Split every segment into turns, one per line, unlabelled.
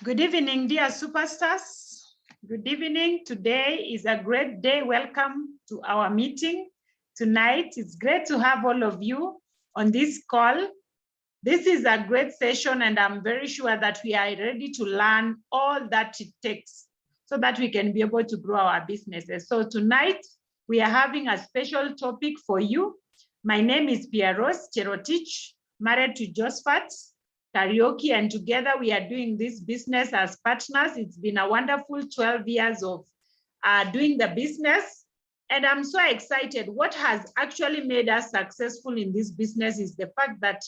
Good evening, dear superstars. Good evening. Today is a great day. Welcome to our meeting tonight. It's great to have all of you on this call. This is a great session, and I'm very sure that we are ready to learn all that it takes so that we can be able to grow our businesses. So tonight, we are having a special topic for you. My name is Pia Rose Cherotich, married to Josephat Karaoke, and together we are doing this business as partners. It's been a wonderful 12 years of doing the business, and I'm so excited. What has actually made us successful in this business is the fact that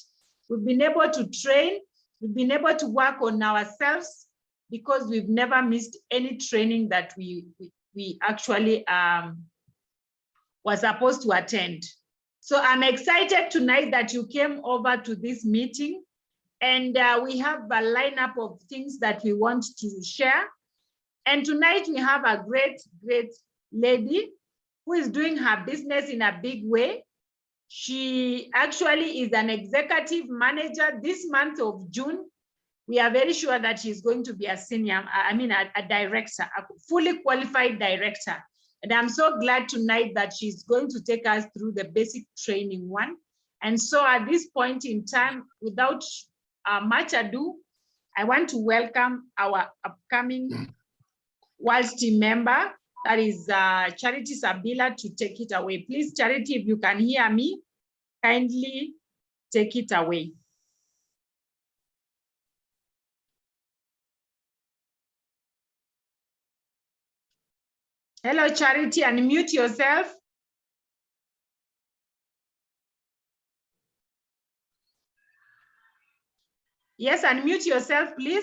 we've been able to train, we've been able to work on ourselves because we've never missed any training that we actually were supposed to attend. So I'm excited tonight that you came over to this meeting. And we have a lineup of things that we want to share. And tonight we have a great lady who is doing her business in a big way. She actually is an executive manager this month of June. We are very sure that she's going to be a senior, a director, a fully qualified director. And I'm so glad tonight that she's going to take us through the basic training one. And so at this point in time, without much ado, I want to welcome our upcoming World team member, that is Charity Sabila, to take it away. Please, Charity, if you can hear me, kindly take it away. Hello, Charity, unmute yourself. Yes, unmute yourself, please.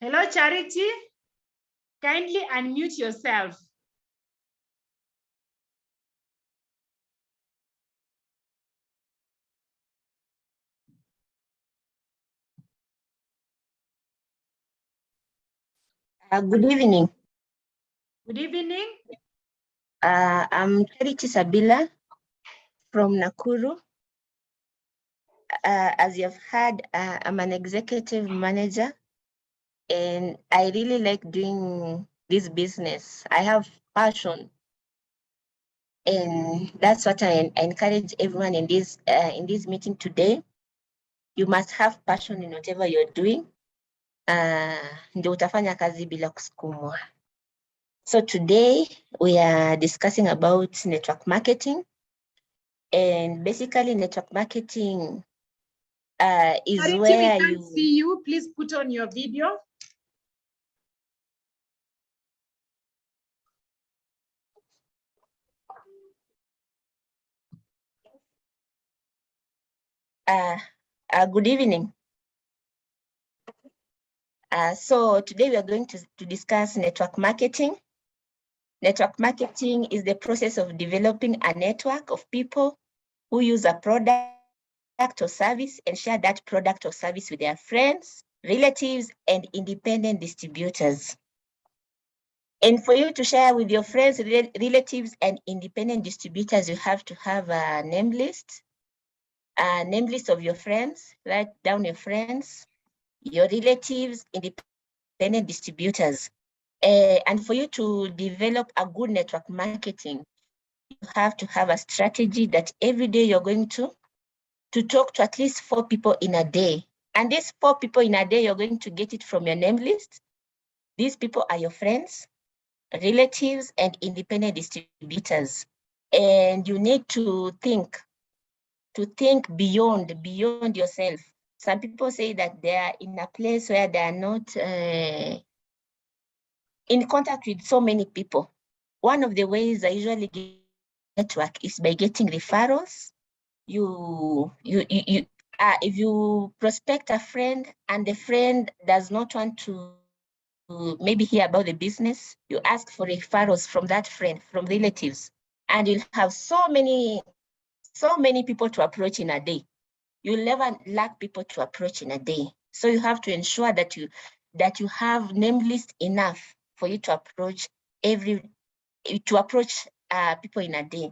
Hello, Charity. Kindly unmute yourself.
Good evening.
Good evening.
I'm Charity Sabila from Nakuru. As you've heard, I'm an executive manager, and I really like doing this business. I have passion, and that's what I encourage everyone in this meeting today. You must have passion in whatever you're doing. Ndio utafanya kazi bila kusukumwa. So today we are discussing about network marketing, and basically network marketing is
Charity,
where
we can't see you. Please put on your video.
Good evening. So today we are going to discuss network marketing. Network marketing is the process of developing a network of people who use a product or service and share that product or service with their friends, relatives, and independent distributors. And for you to share with your friends, relatives, and independent distributors, you have to have a name list of your friends. Write down your friends, your relatives, independent distributors. And for you to develop a good network marketing, you have to have a strategy that every day you're going to talk to at least 4 people in a day. And these 4 people in a day, you're going to get it from your name list. These people are your friends, relatives, and independent distributors. And you need to think beyond yourself. Some people say that they are in a place where they are not in contact with so many people. One of the ways I usually get network is by getting referrals. If you prospect a friend and the friend does not want to maybe hear about the business, you ask for referrals from that friend, from relatives, and you'll have so many people to approach in a day. You'll never lack people to approach in a day. So you have to ensure that you have name list enough for you to approach people in a day.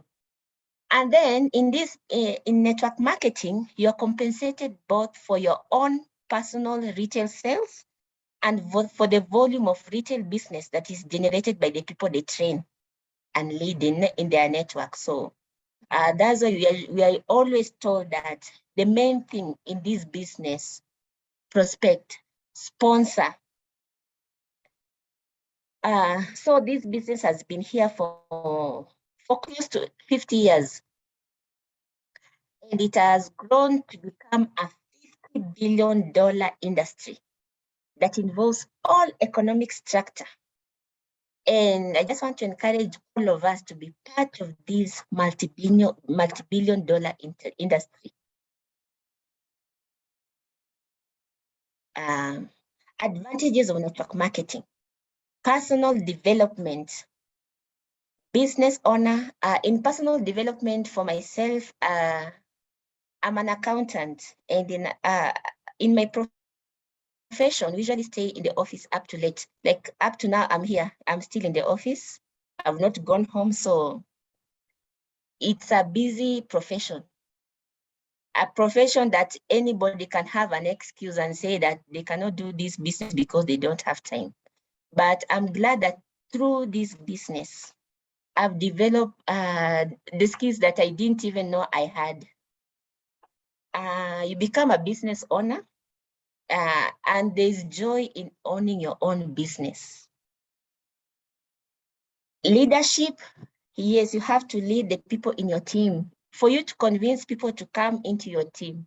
And then in network marketing, you're compensated both for your own personal retail sales and for the volume of retail business that is generated by the people they train and lead in their network. So that's why we are always told that the main thing in this business, prospect, sponsor. So this business has been here for close to 50 years. And it has grown to become a $50 billion industry that involves all economic structure. And I just want to encourage all of us to be part of this multi-billion dollar industry. Advantages of network marketing: personal development. Business owner. In personal development for myself, I'm an accountant, and in my profession, we usually stay in the office up to late. Like up to now, I'm here. I'm still in the office. I've not gone home, so it's a busy profession. A profession that anybody can have an excuse and say that they cannot do this business because they don't have time. But I'm glad that through this business, I've developed the skills that I didn't even know I had. You become a business owner, and there's joy in owning your own business. Leadership, yes, you have to lead the people in your team. For you to convince people to come into your team,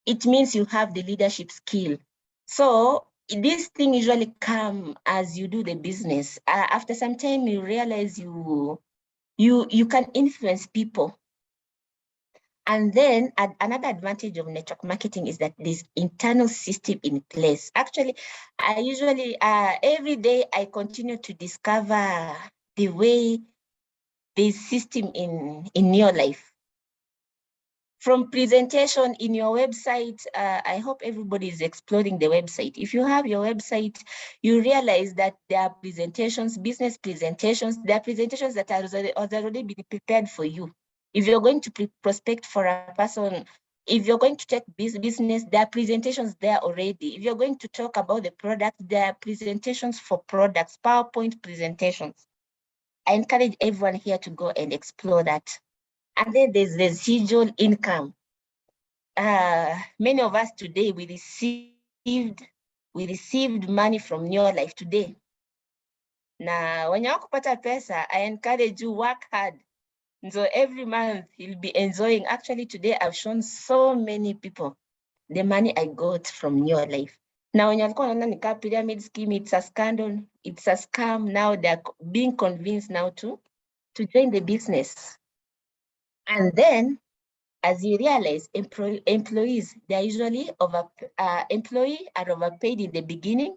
it means you have the leadership skill. So this thing usually comes as you do the business. After some time, you realize you can influence people. And then another advantage of network marketing is that there's internal system in place. Actually, I usually, every day I continue to discover the way there's system in your life. From presentation in your website, I hope everybody is exploring the website. If you have your website, you realize that there are presentations, business presentations, there are presentations that are already been prepared for you. If you're going to prospect for a person, if you're going to take business, there are presentations there already. If you're going to talk about the product, there are presentations for products, PowerPoint presentations. I encourage everyone here to go and explore that. And then there's residual income. Many of us today, we received money from New Life today. Now, when you kupata pesa, I encourage you work hard. So every month you'll be enjoying. Actually, today I've shown so many people the money I got from New Life. Now, when you're calling on the pyramid scheme, it's a scandal, it's a scam. Now they're being convinced now to join the business. And then, as you realize, employees, they're usually employees are overpaid in the beginning,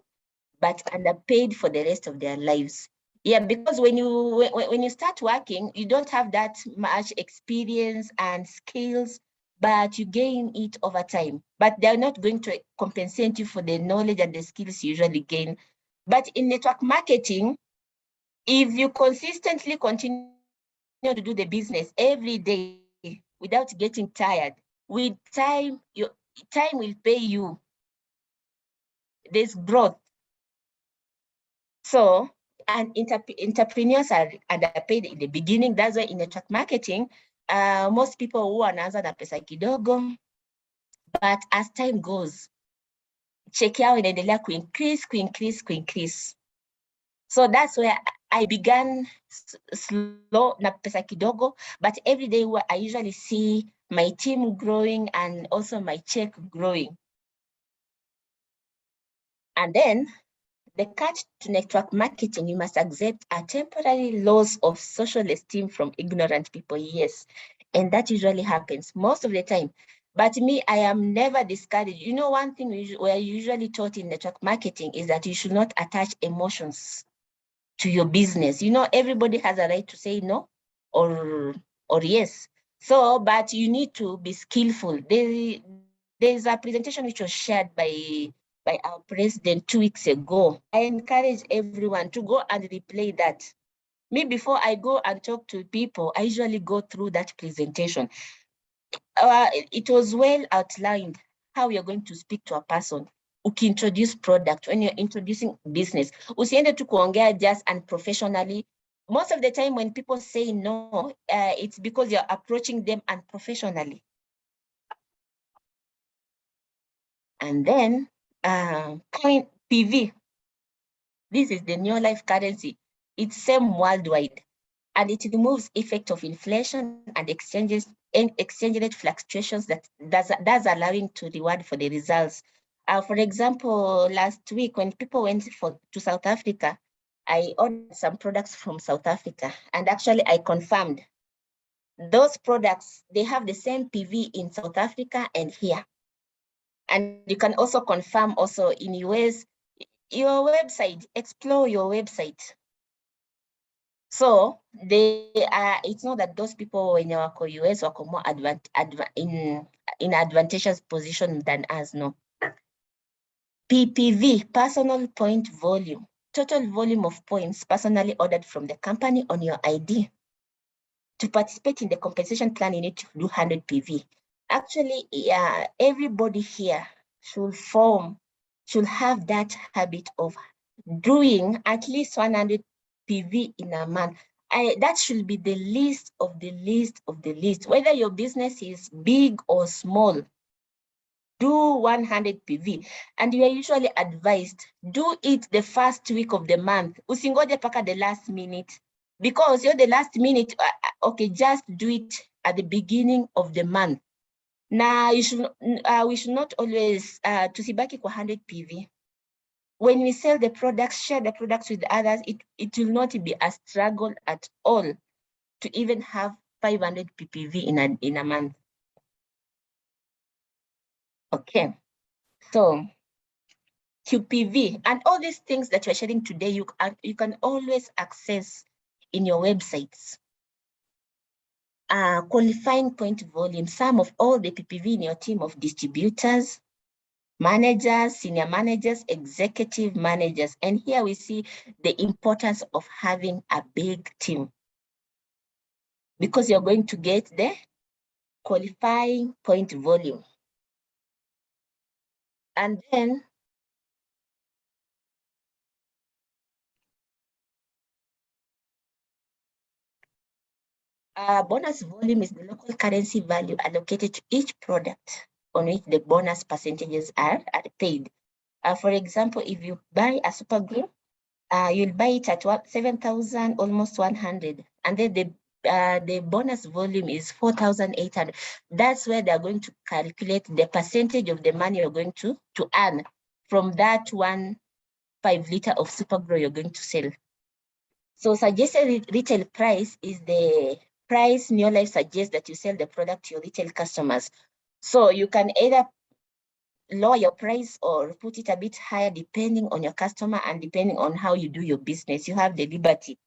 but underpaid for the rest of their lives. Yeah, because when you start working, you don't have that much experience and skills, but you gain it over time. But they're not going to compensate you for the knowledge and the skills you usually gain. But in network marketing, if you consistently continue to do the business every day without getting tired, with time, time will pay you. There's growth. So, and entrepreneurs are underpaid in the beginning. That's why in network marketing, most people who wanaanza na pesa kidogo, but as time goes, check yao inaendelea increase. So that's where I began slow na pesa kidogo, but every day I usually see my team growing and also my check growing. And then the catch to network marketing, you must accept a temporary loss of social esteem from ignorant people. Yes, and that usually happens most of the time. But me, I am never discouraged. You know, one thing we're usually taught in network marketing is that you should not attach emotions to your business. You know, everybody has a right to say no or yes. So, but you need to be skillful. There's a presentation which was shared by by our president 2 weeks ago. I encourage everyone to go and replay that. Me, before I go and talk to people, I usually go through that presentation. It was well outlined how you're going to speak to a person. Ukiintroduce product, when you're introducing business, usiende tu kuongea just unprofessionally. Most of the time when people say no, it's because you're approaching them unprofessionally. And then coin PV. This is the new life currency. It's same worldwide, and it removes effect of inflation and exchange rate fluctuations that's allowing to reward for the results. For example, last week when people went to South Africa, I ordered some products from South Africa, and actually I confirmed those products, they have the same PV in South Africa and here. And you can also confirm also in US, your website, explore your website. So it's not that those people when you are US are more in advantageous position than us, no. PPV, personal point volume, total volume of points personally ordered from the company on your ID. To participate in the compensation plan, you need to do 100 PV. Actually, everybody here should have that habit of doing at least 100 PV in a month. That should be the least of the least of the least. Whether your business is big or small, do 100 PV. And you are usually advised, do it the first week of the month. Usingoje paka the last minute. Because you're the last minute, okay, just do it at the beginning of the month. Now, we should not always, tusibaki kwa 100 PV. When we sell the products, share the products with others, it will not be a struggle at all to even have 500 PPV in a month. Okay, so QPV and all these things that you're sharing today, you can always access in your websites. Qualifying point volume, sum of all the PPV in your team of distributors, managers, senior managers, executive managers. And here we see the importance of having a big team, because you're going to get the qualifying point volume. And then bonus volume is the local currency value allocated to each product on which the bonus percentages are paid. For example, if you buy a super glue, you'll buy it at 7,000, almost 100, and then the bonus volume is 4,800. That's where they're going to calculate the percentage of the money you're going to earn from that 1 5-liter of super glue you're going to sell. So suggested retail price is the price Neolife suggests that you sell the product to your retail customers. So you can either lower your price or put it a bit higher depending on your customer and depending on how you do your business. You have the liberty,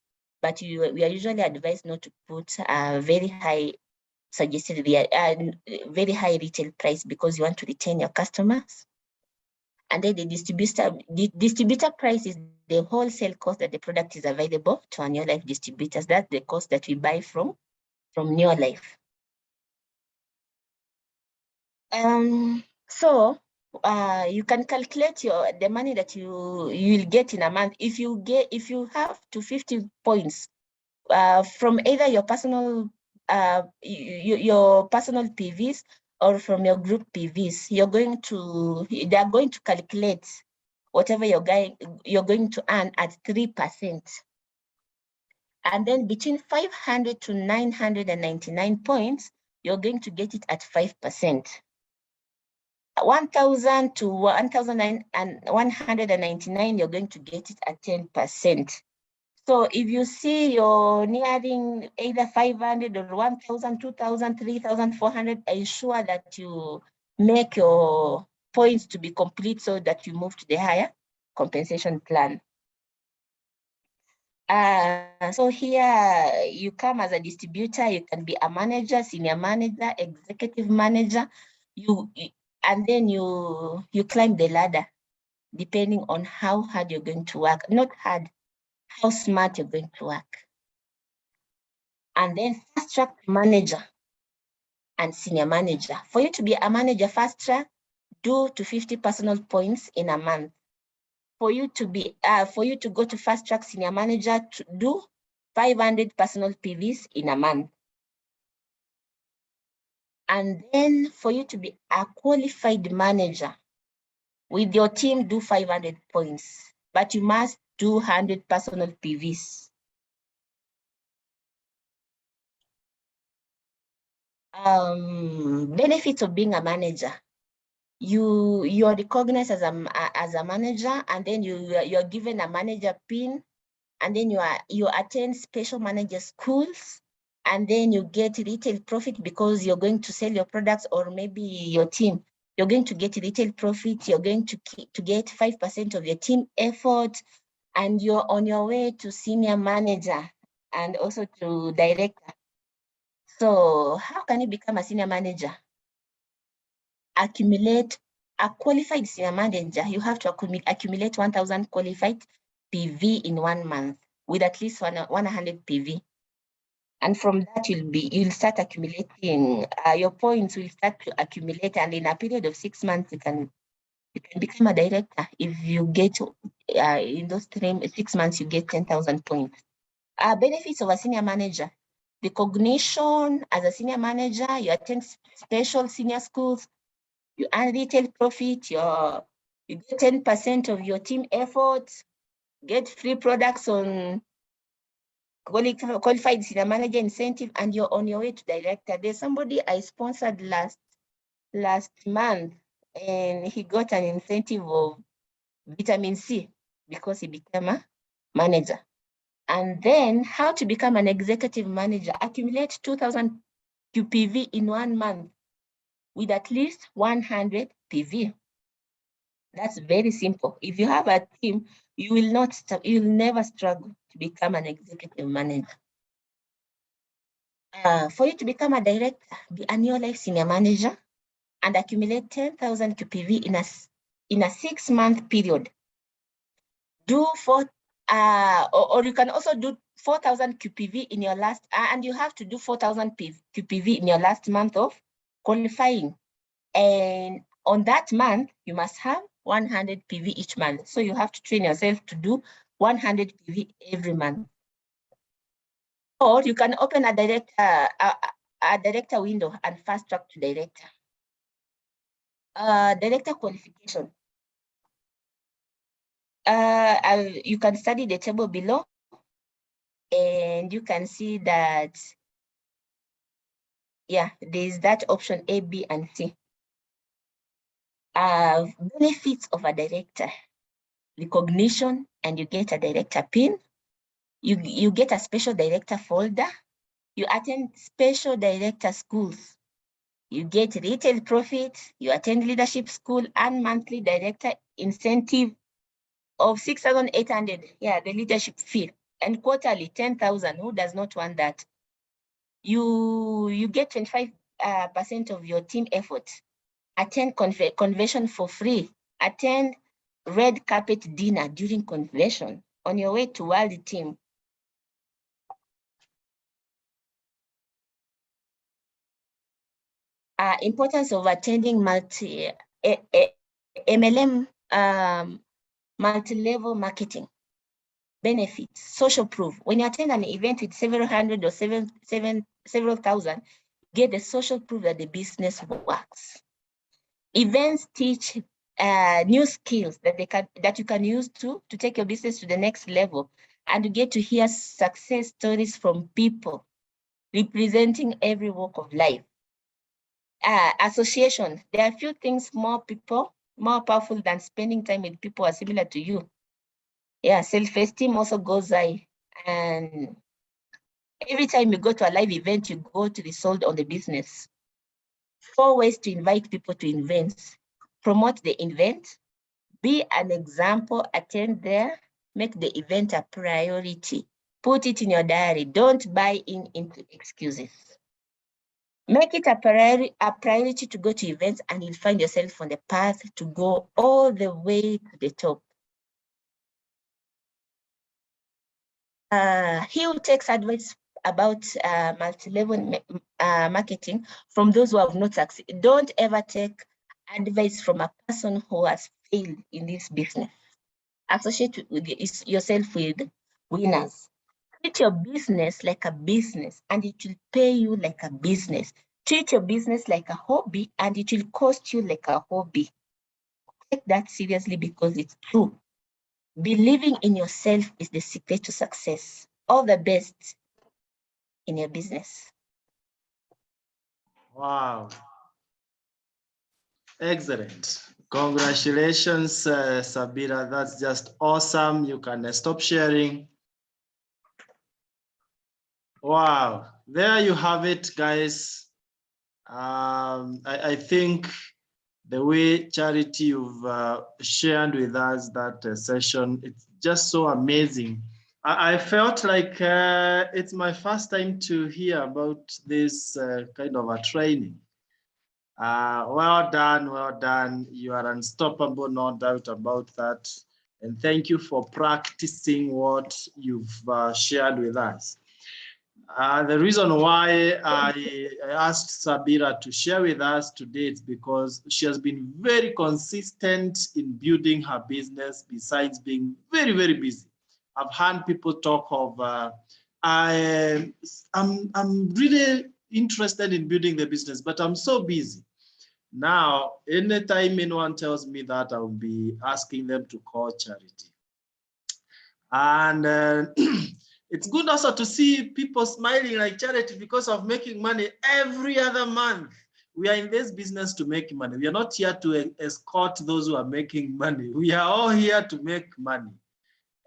but we are usually advised not to put a very high suggested very high retail price, because you want to retain your customers. And then the distributor price is the wholesale cost that the product is available to our Neolife distributors. That's the cost that we buy from Neolife. So you can calculate the money that you'll get in a month if you have 250 points from either your personal PVs or from your group PVs. They're going to calculate whatever you're going to earn at 3%. And then between 500 to 999 points, you're going to get it at 5%. 1,000 to 1,199, you're going to get it at 10%. So if you see you're nearing either 500 or 1,000, 2,000, 3,400, ensure that you make your points to be complete so that you move to the higher compensation plan. So here you come as a distributor, you can be a manager, senior manager, executive manager, and then you climb the ladder. depending on how hard you're going to work, not hard, how smart you're going to work. And then fast track manager and senior manager. For you to be a manager fast track, do to 50 personal points in a month. For you to go to fast track senior manager, to do 500 personal PVs in a month. And then for you to be a qualified manager with your team, do 500 points, but you must do 100 personal PVs. Benefits of being a manager. You are recognized as a manager, and then you're given a manager pin, and then you attend special manager schools, and then you get retail profit because you're going to sell your products, or maybe your team, you're going to get retail profit. You're going to get 5% of your team effort, and you're on your way to senior manager and also to director. So how can you become a senior manager? Accumulate a qualified senior manager. You have to accumulate 1,000 qualified PV in 1 month with at least 100 PV. And from that, you'll start accumulating, your points will start to accumulate, and in a period of 6 months, you can become a director. If you get, in those 6 months, you get 10,000 points. Benefits of a senior manager: recognition as a senior manager, you attend special senior schools, you earn retail profit, you get 10% of your team efforts, get free products on qualified senior manager incentive, and you're on your way to director. There's somebody I sponsored last month, and he got an incentive of vitamin C because he became a manager. And then how to become an executive manager: accumulate 2,000 QPV in 1 month with at least 100 PV. That's very simple. If you have a team, you'll never struggle to become an executive manager. For you to become a director, be a new life senior manager and accumulate 10,000 QPV in a 6-month period. Or you can also do 4,000 QPV in your last, and you have to do 4,000 QPV in your last month of qualifying. And on that month, you must have 100 PV each month. So you have to train yourself to do 100 PV every month. Or you can open a director window and fast track to director. Director qualification. You can study the table below, and you can see that, yeah, there's that option A, B, and C. Benefits of a director: recognition, and you get a director pin. You get a special director folder. You attend special director schools. You get retail profit. You attend leadership school and monthly director incentive of 6,800. Yeah, the leadership fee. And quarterly 10,000. Who does not want that? You get 25% of your team effort. Attend convention for free. Attend red carpet dinner during convention on your way to world team. Importance of attending MLM, multi-level marketing. Benefits: social proof. When you attend an event with several hundred or several thousand, get the social proof that the business works. Events teach new skills that you can use to take your business to the next level, and you get to hear success stories from people representing every walk of life. Association. There are few things more powerful than spending time with people who are similar to you. Yeah, self-esteem also goes high. And every time you go to a live event, you go to be sold on the business. 4 ways to invite people to events: promote the event, be an example, attend there, make the event a priority, put it in your diary. Don't buy into excuses. Make it a priority to go to events, and you'll find yourself on the path to go all the way to the top. He who takes advice about multi-level marketing from those who have not succeeded. Don't ever take advice from a person who has failed in this business. Associate yourself with winners. Treat your business like a business, and it will pay you like a business. Treat your business like a hobby, and it will cost you like a hobby. Take that seriously because it's true. Believing in yourself is the secret to success. All the best in your business.
Wow. Excellent. Congratulations, Sabila. That's just awesome. You can stop sharing. Wow. There you have it, guys. I think the way Charity you've shared with us that session, it's just so amazing. I felt like it's my first time to hear about this kind of a training. Well done, well done. You are unstoppable, no doubt about that. And thank you for practicing what you've shared with us. The reason why I asked Sabila to share with us today is because she has been very consistent in building her business besides being very, very busy. I've heard people talk of, I'm really interested in building the business, but I'm so busy. Now, anytime anyone tells me that, I'll be asking them to call Charity. And it's good also to see people smiling like Charity because of making money every other month. We are in this business to make money. We are not here to escort those who are making money. We are all here to make money.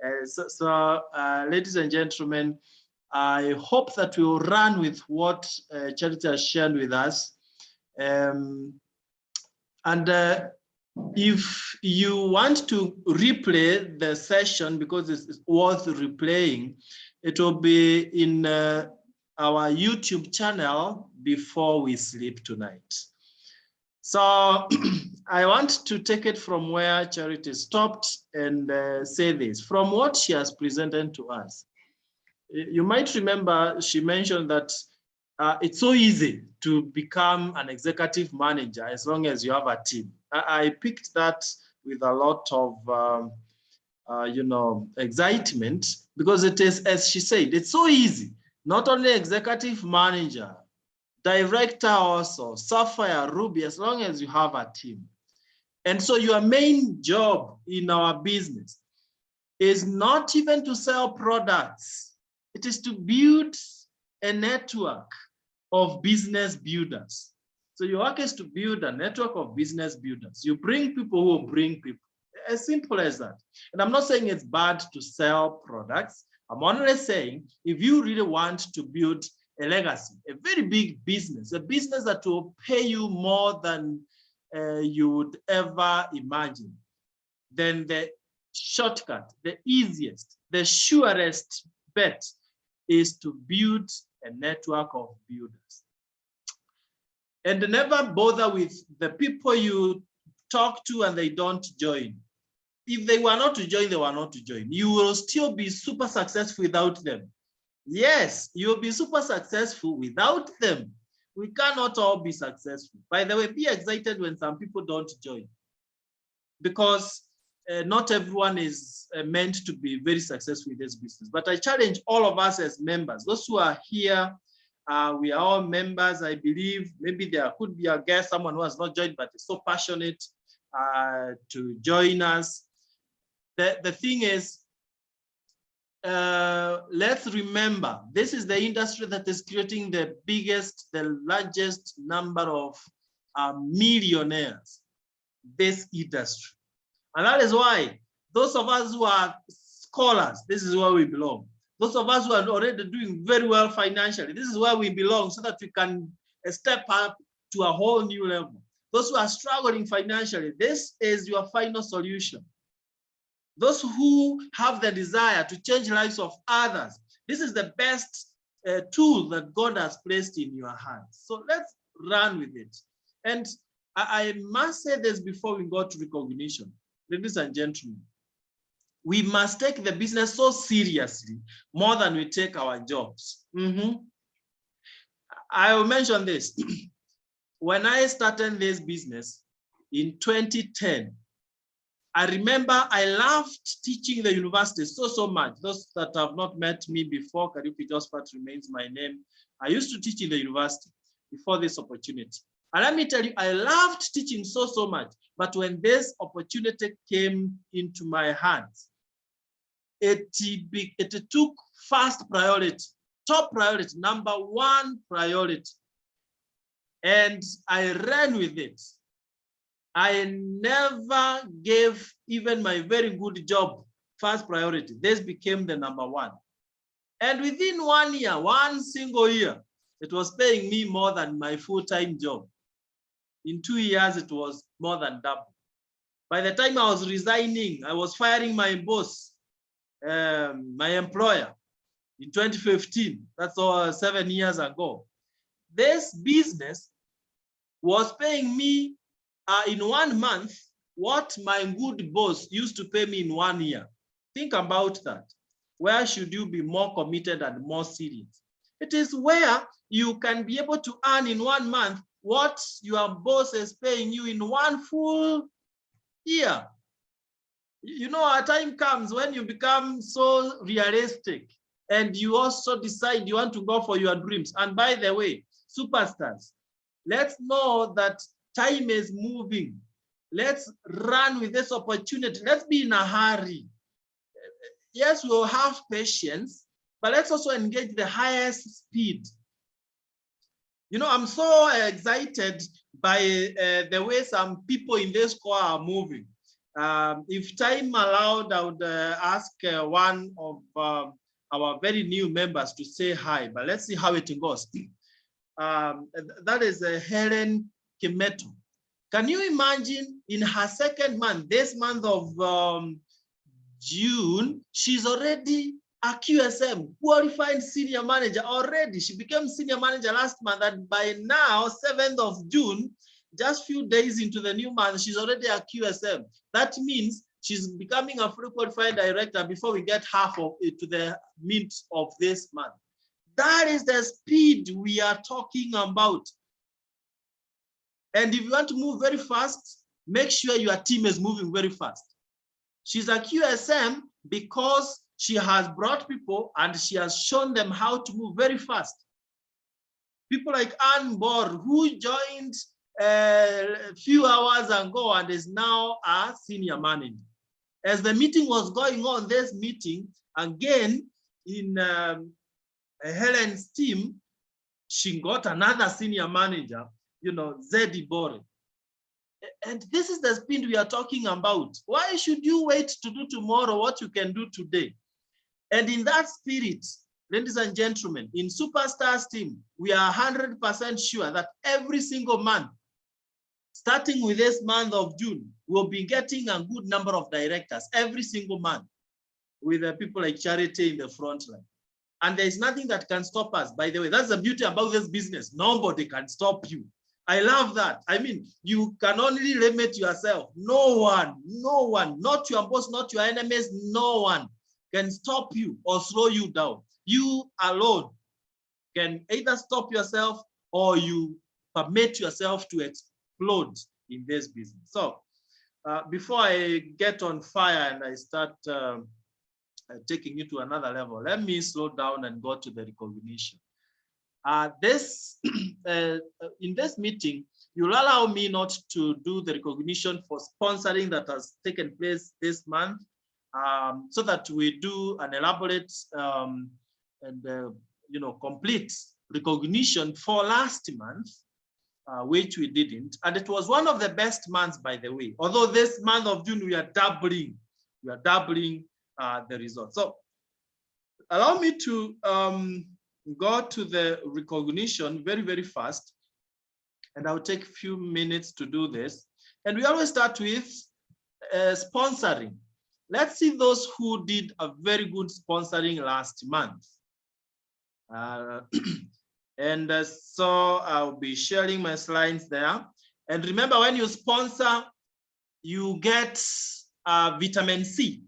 Ladies and gentlemen, I hope that we will run with what Charity has shared with us. If you want to replay the session, because it's worth replaying, it will be in our YouTube channel before we sleep tonight. So I want to take it from where Charity stopped and say this. From what she has presented to us, you might remember she mentioned that it's so easy to become an executive manager as long as you have a team. I picked that with a lot of, excitement, because it is, as she said, it's so easy. Not only executive manager, director also, Sapphire, Ruby, as long as you have a team. And so your main job in our business is not even to sell products. It is to build a network of business builders. So your work is to build a network of business builders. You bring people who will bring people. As simple as that. And I'm not saying it's bad to sell products. I'm only saying if you really want to build a legacy, a very big business, a business that will pay you more than you would ever imagine, then the shortcut, the easiest, the surest bet is to build a network of builders. And never bother with the people you talk to and they don't join. If they were not to join, they were not to join. You will still be super successful without them. Yes, you'll be super successful without them. We cannot all be successful. By the way, be excited when some people don't join, because not everyone is meant to be very successful in this business. But I challenge all of us as members, those who are here, we are all members, I believe. Maybe there could be a guest, someone who has not joined, but is so passionate to join us. The thing is, let's remember, this is the industry that is creating the biggest, the largest number of millionaires, this industry. And that is why those of us who are scholars, this is where we belong. Those of us who are already doing very well financially, this is where we belong, so that we can step up to a whole new level. Those who are struggling financially, this is your final solution. Those who have the desire to change lives of others, this is the best tool that God has placed in your hands. So let's run with it. And I must say this before we go to recognition. Ladies and gentlemen, we must take the business so seriously, more than we take our jobs. I will mention this. When I started this business in 2010, I remember I loved teaching the university so much. Those that have not met me before, Kariuki Josephat remains my name. I used to teach in the university before this opportunity. And let me tell you, I loved teaching so much. But when this opportunity came into my hands, it took first priority, top priority, number one priority. And I ran with it. I never gave even my very good job first priority. This became the number one. And within 1 year, one single year, it was paying me more than my full-time job. In 2 years, it was more than double. By the time I was resigning, I was firing my boss, my employer, in 2015. That's all 7 years ago. This business was paying me in 1 month what my good boss used to pay me in 1 year. Think about that. Where should you be more committed and more serious? It is where you can be able to earn in 1 month what your boss is paying you in 1 full year. You know, a time comes when you become so realistic and you also decide you want to go for your dreams. And by the way, superstars, let's know that time is moving. Let's run with this opportunity. Let's be in a hurry. Yes, we'll have patience, but let's also engage the highest speed. You know, I'm so excited by the way some people in this core are moving. If time allowed, I would ask one of our very new members to say hi, but let's see how it goes. That is Helen Kimeto. Can you imagine in her 2nd month, this month of June, she's already a QSM, qualified senior manager already. She became senior manager last month, and by now, 7th of June, just few days into the new month, she's already a QSM. That means she's becoming a fully qualified director before we get half of it to the mid of this month. That is the speed we are talking about. And if you want to move very fast, make sure your team is moving very fast. She's a QSM because she has brought people and she has shown them how to move very fast. People like Ann Bor, who joined a few hours ago and is now a senior manager. As the meeting was going on, this meeting, again, in Helen's team, she got another senior manager, you know, Zedi Bore. And this is the speed we are talking about. Why should you wait to do tomorrow what you can do today? And in that spirit, ladies and gentlemen, in Superstars team, we are 100% sure that every single month, starting with this month of June, we'll be getting a good number of directors every single month with people like Charity in the front line. And there's nothing that can stop us. By the way, that's the beauty about this business. Nobody can stop you. I love that. I mean, you can only limit yourself. No one, not your boss, not your enemies, no one can stop you or slow you down. You alone can either stop yourself or you permit yourself to explode in this business. So before I get on fire and I start taking you to another level, let me slow down and go to the recognition. In this meeting, you'll allow me not to do the recognition for sponsoring that has taken place this month, so that we do an elaborate and complete recognition for last month, which we didn't. And it was one of the best months, by the way. Although this month of June, we are doubling the results. So allow me to go to the recognition very, very fast. And I'll take a few minutes to do this. And we always start with sponsoring. Let's see those who did a very good sponsoring last month. And so I'll be sharing my slides there. And remember, when you sponsor, you get vitamin C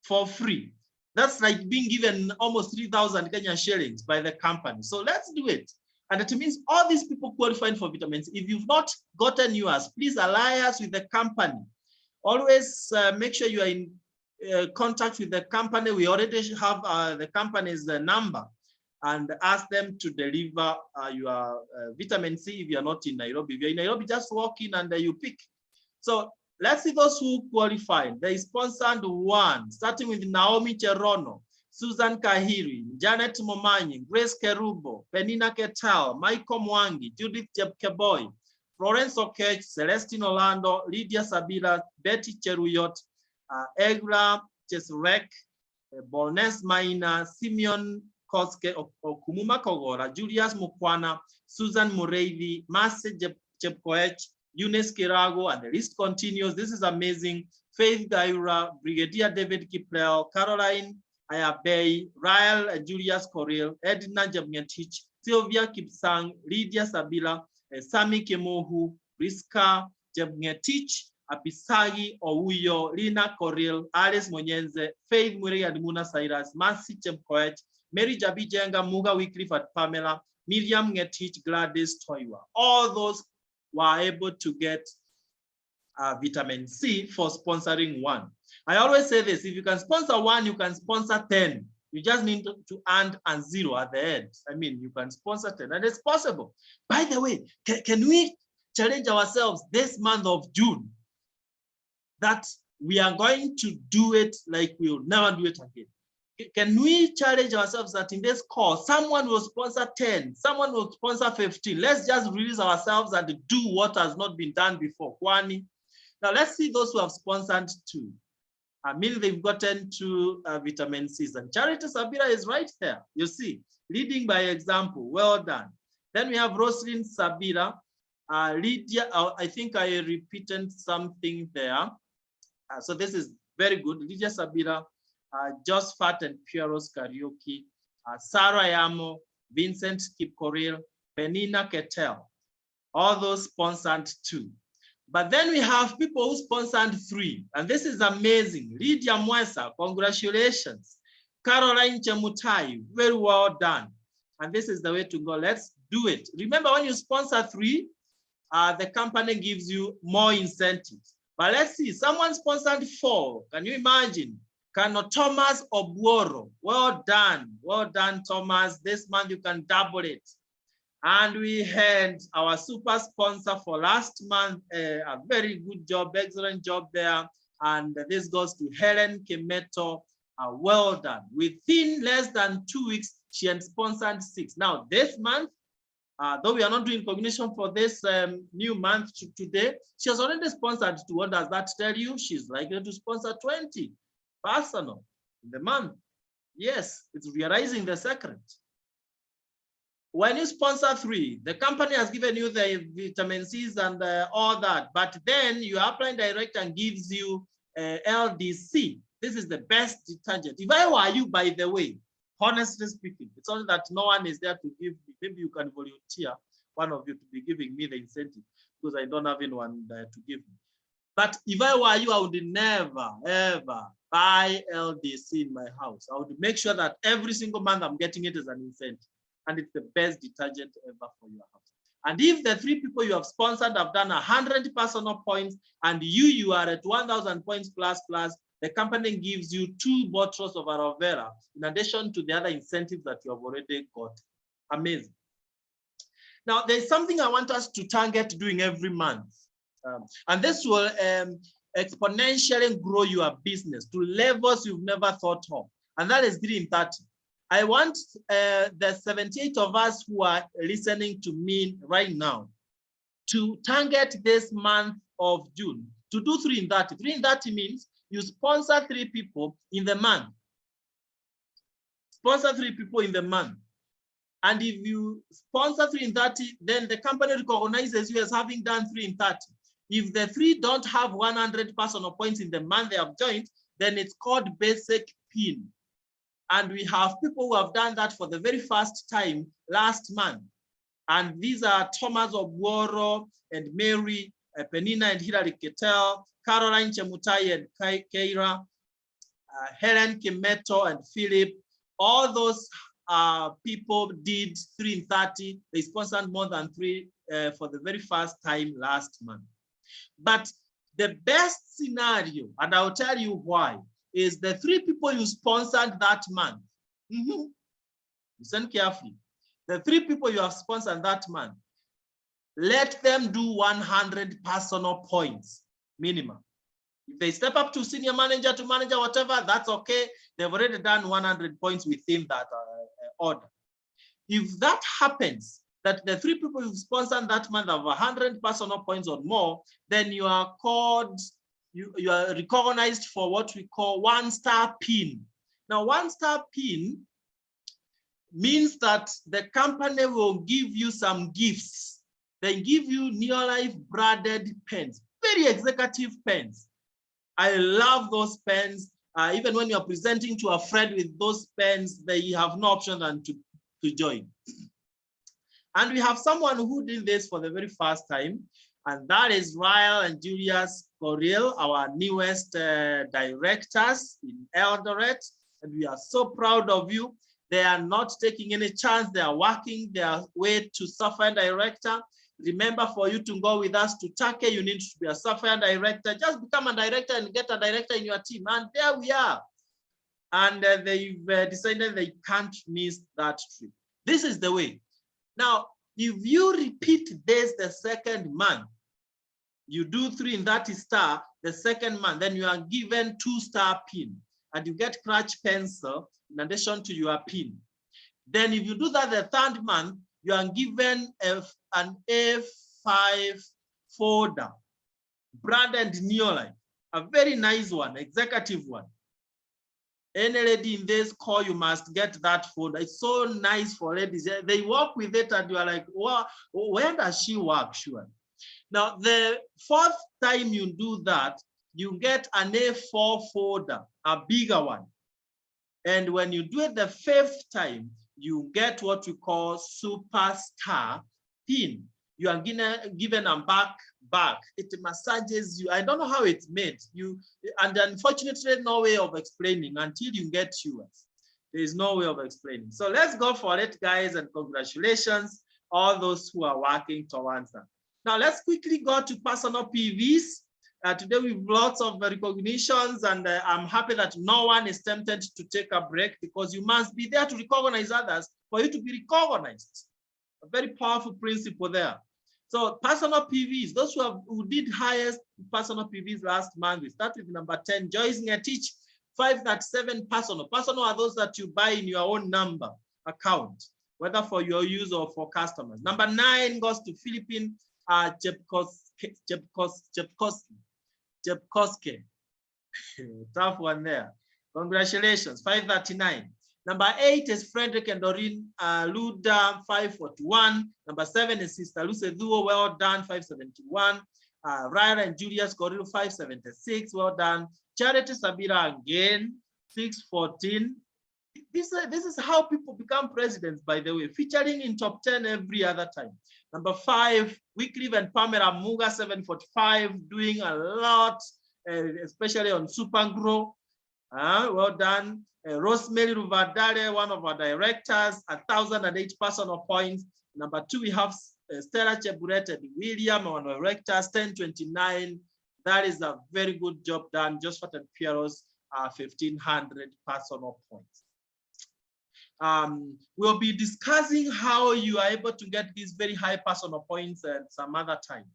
for free. That's like being given almost 3,000 Kenya shillings by the company. So let's do it. And it means all these people qualifying for vitamins. If you've not gotten yours, please ally us with the company. Always make sure you are in contact with the company. We already have the company's number, and ask them to deliver your vitamin C if you're not in Nairobi. If you're in Nairobi, just walk in and you pick. So let's see those who qualified. They sponsored one, starting with Naomi Cherono, Susan Kahiri, Janet Momanyi, Grace Kerubo, Penina Ketal, Michael Mwangi, Judith Jepkeboy, Florence Okech, Celestine Orlando, Lydia Sabila, Betty Cheruyot, Egra Chesrek, Bolnes Maina, Simeon Koske, Okumuma Kogora, Julius Mukwana, Susan Mureithi, Marcy Chepkoech, Eunice Kirago, and the list continues. This is amazing. Faith Gaira, Brigadier David Kiplel, Caroline Ayabey, Rael Julius Coril, Edna Jabngetich, Sylvia Kipsang, Lydia Sabila, Sami Kemohu, Riska Jabngetich, Apisagi Ouyo, Lina Coril, Alice Monyenze, Faith Murray Admuna Cyrus, Mercy Chepkoech, Mary Jabijenga, Muga Wycliffe at Pamela, Miriam Ngetich, Gladys Toiwa. All those were able to get vitamin C for sponsoring one. I always say this: if you can sponsor one, you can sponsor 10. You just need to add a zero at the end. I mean, you can sponsor 10, and it's possible. By the way, can we challenge ourselves this month of June that we are going to do it like we will never do it again? Can we challenge ourselves that in this course, someone will sponsor 10, someone will sponsor 15. Let's just release ourselves and do what has not been done before. Kwani. Now let's see those who have sponsored 2. I mean, they've gotten 2 vitamin C's. And Charity Sabila is right there. You see, leading by example. Well done. Then we have Roslyn Sabila. Lydia, I think I repeated something there. So this is very good. Lydia Sabila, Josephat and Pieros Karaoke, Sarah Yamo, Vincent Kipkoril, Penina Ketel. All those sponsored 2. But then we have people who sponsored 3, and this is amazing. Lydia Mwesa, congratulations. Caroline Chemutai, very well done. And this is the way to go. Let's do it. Remember, when you sponsor 3, the company gives you more incentives. But let's see, someone sponsored 4. Can you imagine? Kano Thomas Obuoro, well done, Thomas. This month you can double it. And we had our super sponsor for last month, a very good job, excellent job there. And this goes to Helen Kemeto, well done. Within less than 2 weeks, she had sponsored 6. Now this month, though we are not doing recognition for this new month today, she has already sponsored 2. What does that tell you? She's likely to sponsor 20 personal in the month. Yes, it's realizing the secret. When you sponsor 3, the company has given you the vitamin C's and all that, but then you are applying direct and gives you LDC. This is the best detergent. If I were you, by the way, honestly speaking, it's only that no one is there to give me. Maybe you can volunteer, one of you, to be giving me the incentive, because I don't have anyone to give me. But if I were you, I would never, ever buy LDC in my house. I would make sure that every single month I'm getting it as an incentive. And it's the best detergent ever for your house. And if the 3 people you have sponsored have done 100 personal points, and you are at 1,000 points plus, the company gives you 2 bottles of aloe vera, in addition to the other incentives that you have already got. Amazing. Now, there's something I want us to target doing every month. And this will exponentially grow your business to levels you've never thought of. And that is Green 30. I want the 78 of us who are listening to me right now to target this month of June to do 3 in 30. 3 in 30 means you sponsor 3 people in the month. Sponsor 3 people in the month. And if you sponsor 3 in 30, then the company recognizes you as having done 3 in 30. If the 3 don't have 100 personal points in the month they have joined, then it's called basic PIN. And we have people who have done that for the very first time last month. And these are Thomas Obworo and Mary, Penina and Hilary Ketel, Caroline Chemutai and Keira, Helen Kimeto and Philip. All those people did 3 in 30. They sponsored more than 3 for the very first time last month. But the best scenario, and I'll tell you why, is the 3 people you sponsored that month. Listen carefully. The 3 people you have sponsored that month, let them do 100 personal points minimum. If they step up to senior manager, to manager, whatever, that's okay. They've already done 100 points within that order. If that happens, that the 3 people you've sponsored that month have 100 personal points or more, then you are called, you are recognized for what we call 1-star pin. Now, 1-star pin means that the company will give you some gifts. They give you Neolife branded pens, very executive pens. I love those pens. Even when you're presenting to a friend with those pens, they have no option than to join. And we have someone who did this for the very first time, and that is Ryle and Julius Coril, our newest directors in Eldoret. And we are so proud of you. They are not taking any chance. They are working their way to software director. Remember, for you to go with us to Turkey, you need to be a software director. Just become a director and get a director in your team. And there we are. And they've decided they can't miss that trip. This is the way. Now, if you repeat this the second month, you do 3 in 30 star the second month, then you are given 2-star pin. And you get Scratch pencil in addition to your pin. Then if you do that the third month, you are given an A5 folder, branded Neolife, a very nice one, executive one. Any lady in this call, you must get that folder. It's so nice for ladies. They work with it and you are like, wow, where does she work? Sure. Now, the 4th time you do that, you get an A4 folder, a bigger one. And when you do it the 5th time, you get what we call superstar pin. You are given a back. It massages you. I don't know how it's made. And unfortunately, no way of explaining until you get yours. There is no way of explaining. So let's go for it, guys, and congratulations, all those who are working towards that. Now let's quickly go to personal PVs. Today we have lots of recognitions, and I'm happy that no one is tempted to take a break, because you must be there to recognize others for you to be recognized. A very powerful principle there. So personal PVs, those who did highest personal PVs last month, we start with number 10, Joyce Ngetich, 537 personal. Personal are those that you buy in your own number account, whether for your use or for customers. Number 9 goes to Philippine Jepkoski. Tough one there. Congratulations, 539. Number 8 is Frederick and Doreen Luda, 541. Number 7 is Sister Luce Duo, well done, 571. Ryan and Julius Coril, 576, well done. Charity Sabila again, 614. This is how people become presidents, by the way, featuring in top 10 every other time. Number 5, Wycliffe and Pamela Muga, 745, doing a lot, especially on Supergrow. Well done. Rosemary Ruvadale, one of our directors, 1,008 personal points. Number 2, we have Stella Cheburet and William, our directors, 1029. That is a very good job done. Josephat and Pieros, 1,500 personal points. We'll be discussing how you are able to get these very high personal points at some other time.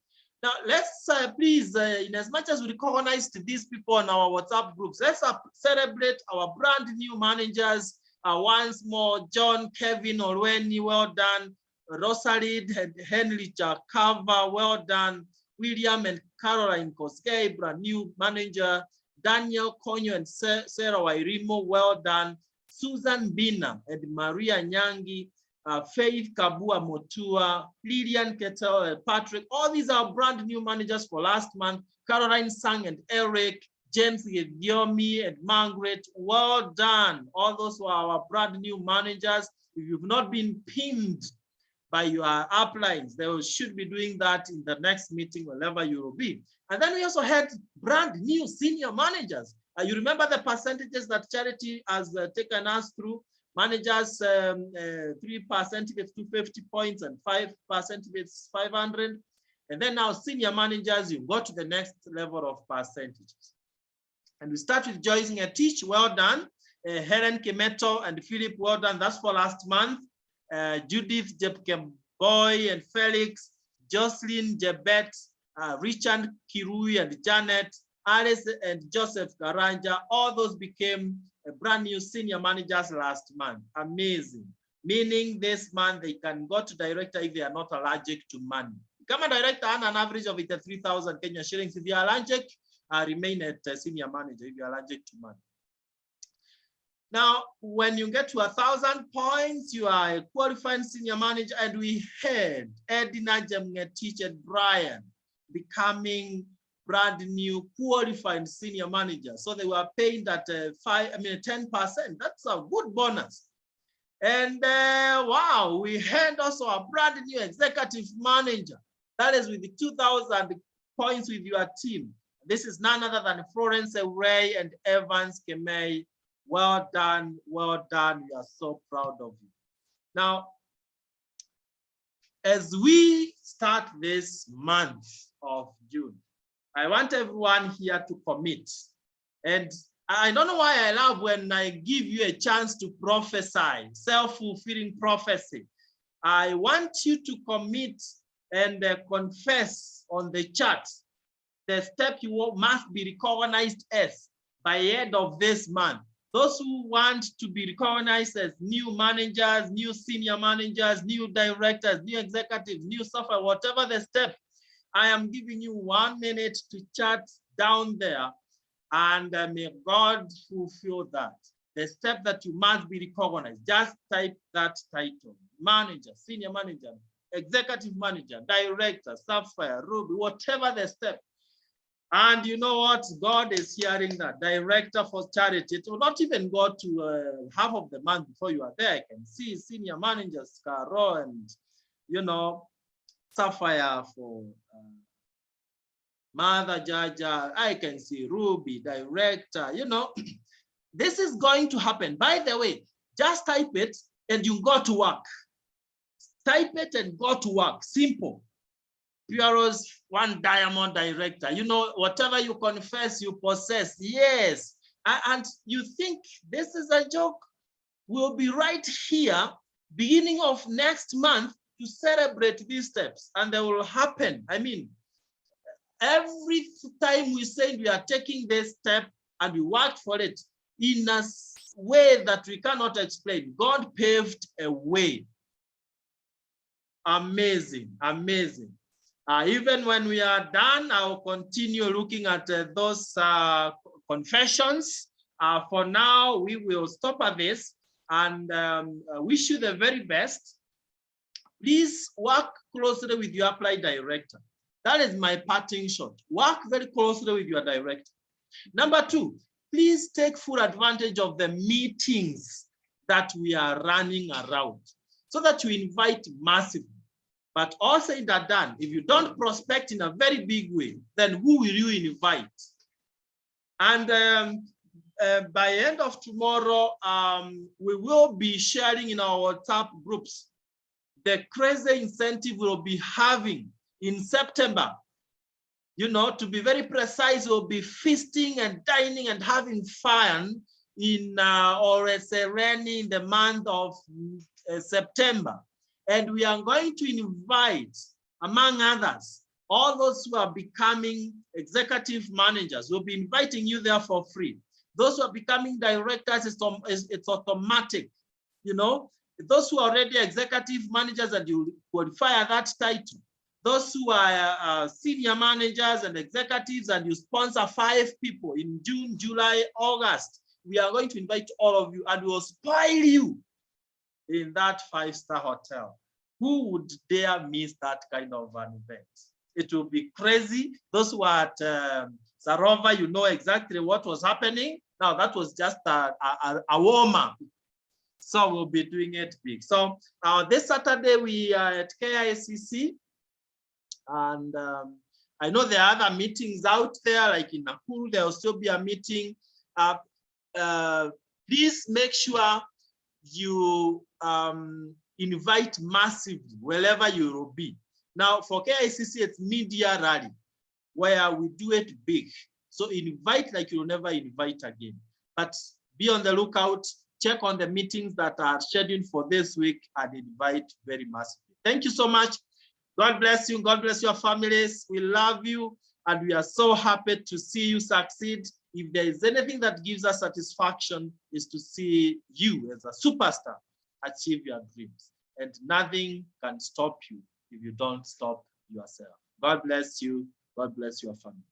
Now, let's please, in as much as we recognize these people on our WhatsApp groups, let's celebrate our brand new managers once more. John, Kevin Olweni, well done. Rosalind and Henry Jakava, well done. William and Caroline Koskei, brand new manager. Daniel Konyo and Sarah Wairimo, well done. Susan Bina and Maria Nyangi, Faith Kabua Motua, Lillian Ketel, Patrick, all these are brand new managers for last month. Caroline Sang and Eric, James Gediomi and Margaret, well done. All those who are our brand new managers. If you've not been pinned by your uplines, they should be doing that in the next meeting, wherever you will be. And then we also had brand new senior managers. You remember the percentages that Charity has taken us through? Managers, 3% if it's 250 points and 5% if it's 500. And then now senior managers, you go to the next level of percentages. And we start with Joyce Ngetich, well done. Helen Kemeto and Philip, well done. That's for last month. Judith Jepkemboy and Felix, Jocelyn Jebet, Richard Kirui and Janet, Alice and Joseph Garanja, all those became brand new senior managers last month. Amazing. Meaning this month they can go to director if they are not allergic to money. Become a director and an average of 3,000 Kenya shillings. If you are allergic, remain at senior manager if you are allergic to money. Now, when you get to 1,000 points, you are a qualified senior manager, and we had Edina Jemngetich and Brian becoming brand new qualified senior managers. So they were paid at 10%. That's a good bonus. And wow, we had also a brand new executive manager. That is with the 2,000 points with your team. This is none other than Florence Ray and Evans Kemei. Well done, well done. We are so proud of you. Now, as we start this month of June, I want everyone here to commit. And I don't know why I love when I give you a chance to prophesy, self-fulfilling prophecy. I want you to commit and confess on the chart the step you must be recognized as by the end of this month. Those who want to be recognized as new managers, new senior managers, new directors, new executives, new software, whatever the step, I am giving you 1 minute to chat down there, and may God fulfill that. The step that you must be recognized, just type that title: manager, senior manager, executive manager, director, software, Ruby, whatever the step. And you know what? God is hearing that. Director for charity. It will not even go to half of the month before you are there. I can see senior managers, Caro, and, you know, Sapphire for Mother Jaja. I can see Ruby, director. You know, this is going to happen. By the way, just type it and you go to work. Type it and go to work. Simple. Piero's one diamond director. You know, whatever you confess, you possess. Yes. And you think this is a joke? We'll be right here, beginning of next month, to celebrate these steps. And they will happen. I mean, every time we say we are taking this step and we worked for it in a way that we cannot explain, God paved a way. Amazing, amazing. Even when we are done, I'll continue looking at those confessions. For now, we will stop at this and wish you the very best. Please work closely with your applied director. That is my parting shot. Work very closely with your director. Number 2, please take full advantage of the meetings that we are running around so that you invite massively. But all said and done, if you don't prospect in a very big way, then who will you invite? And by the end of tomorrow, we will be sharing in our WhatsApp groups the crazy incentive we'll be having in September. You know, to be very precise, we'll be feasting and dining and having fun in Oresereni in the month of September. And we are going to invite, among others, all those who are becoming executive managers. We'll be inviting you there for free. Those who are becoming directors, it's automatic. You know, those who are already executive managers and you qualify that title. Those who are senior managers and executives and you sponsor 5 people in June, July, August. We are going to invite all of you and we'll spoil you in that 5-star hotel. Who would dare miss that kind of an event? It will be crazy. Those who are at Sarova, you know exactly what was happening. Now that was just a warm-up. So we'll be doing it big. So this Saturday we are at KICC, and I know there are other meetings out there, like in Nakuru, there will still be a meeting. Please make sure you invite massively wherever you will be. Now for KICC, it's media rally, where we do it big. So invite like you'll never invite again. But be on the lookout, check on the meetings that are scheduled for this week and invite very massively. Thank you so much. God bless you. God bless your families. We love you and we are so happy to see you succeed. If there is anything that gives us satisfaction, is to see you as a superstar achieve your dreams. And nothing can stop you if you don't stop yourself. God bless you. God bless your family.